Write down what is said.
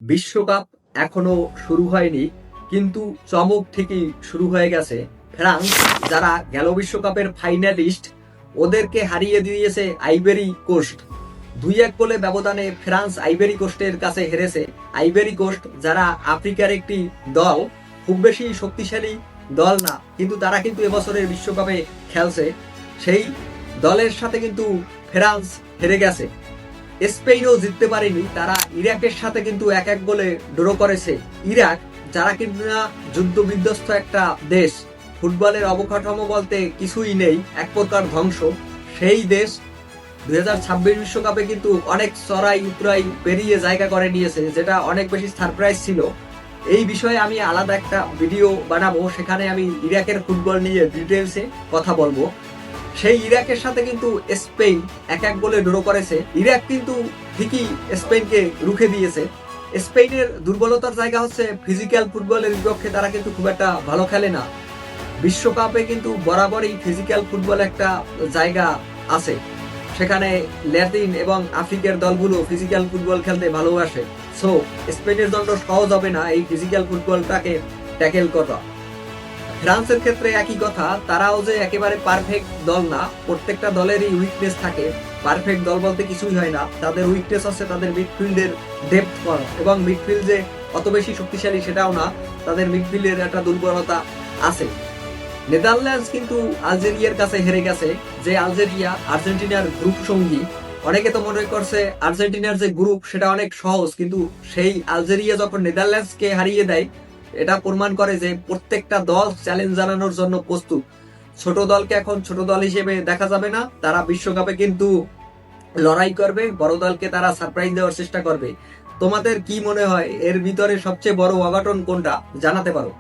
বিশ্বকাপ এখনো শুরু হয়নি, কিন্তু চমক ঠিকই শুরু হয়ে গেছে। ফ্রান্স, যারা গেল বিশ্বকাপের ফাইনালিস্ট, ওদেরকে হারিয়ে দিয়েছে আইভরি কোস্ট। 2-1 গোলে ব্যবধানে ফ্রান্স আইভরি কোস্টের কাছে হেরেছে। আইভরি কোস্ট যারা আফ্রিকার একটি দল, খুব বেশি শক্তিশালী দল না, কিন্তু তারা কিন্তু এবছরের বিশ্বকাপে খেলছে। সেই দলের সাথে কিন্তু ফ্রান্স হেরে গেছে। স্পেনও জিততে পারেনি, তারা ইরাকের সাথে কিন্তু 1-1 গোলে ড্র করেছে। ইরাক, যারা কিন্তু যুদ্ধ বিধ্বস্ত একটা দেশ, ফুটবলের অবকাঠামো বলতে কিছুই নেই, এক প্রকার ধ্বংস, সেই দেশ 2026 বিশ্বকাপে কিন্তু অনেক চড়াই উতরাই পেরিয়ে জায়গা করে নিয়েছে, যেটা অনেক বেশি সারপ্রাইজ ছিল। এই বিষয়ে আমি আলাদা একটা ভিডিও বানাবো, সেখানে আমি ইরাকের ফুটবল নিয়ে ডিটেলসে কথা বলবো। সেই ইরাকের সাথে কিন্তু স্পেন 1-1 গোলে ড্র করেছে। ইরাক কিন্তু ঠিকই স্পেনকে রুখে দিয়েছে। স্পেনের দুর্বলতার জায়গা হচ্ছে ফিজিক্যাল ফুটবলের বিপক্ষে তারা কিন্তু খুব একটা ভালো খেলে না। বিশ্বকাপে কিন্তু বরাবরই ফিজিক্যাল ফুটবল একটা জায়গা আছে, সেখানে ল্যাটিন এবং আফ্রিকার দলগুলো ফিজিক্যাল ফুটবল খেলতে ভালোবাসে। সো স্পেনের জন্য সহজ হবে না এই ফিজিক্যাল ফুটবলটাকে ট্যাকেল করা। ফ্রান্সের ক্ষেত্রে একই কথা, তারাও যে একেবারে পারফেক্ট দল না, প্রত্যেকটা দলেরই উইকনেস থাকে। পারফেক্ট দল বলতে কিছুই হয় না, তাদের উইকনেস আছে তাদের মিডফিল্ডের ডেপথ কম, এবং মিডফিল্ড যে অত বেশি শক্তিশালী সেটাও না, তাদের মিডফিল্ডের একটা দুর্বলতা আছে। নেদারল্যান্ডস কিন্তু আলজেরিয়ার কাছে হেরে গেছে, যে আলজেরিয়া আর্জেন্টিনার গ্রুপ সঙ্গী। অনেকে তো মনে করছে আর্জেন্টিনার যে গ্রুপ সেটা অনেক সহজ, কিন্তু সেই আলজেরিয়া যখন নেদারল্যান্ডসকে হারিয়ে দেয়, এটা প্রমাণ করে যে প্রত্যেকটা দল চ্যালেঞ্জ জানানোর জন্য প্রস্তুত। ছোট দলকে এখন ছোট দল হিসেবে দেখা যাবে না, তারা বিশ্বকাপে কিন্তু লড়াই করবে, বড় দলকে তারা সারপ্রাইজ দেওয়ার চেষ্টা করবে। তোমাদের কি মনে হয় এর ভিতরে সবচেয়ে বড় অঘটন কোনটা, জানাতে পারো।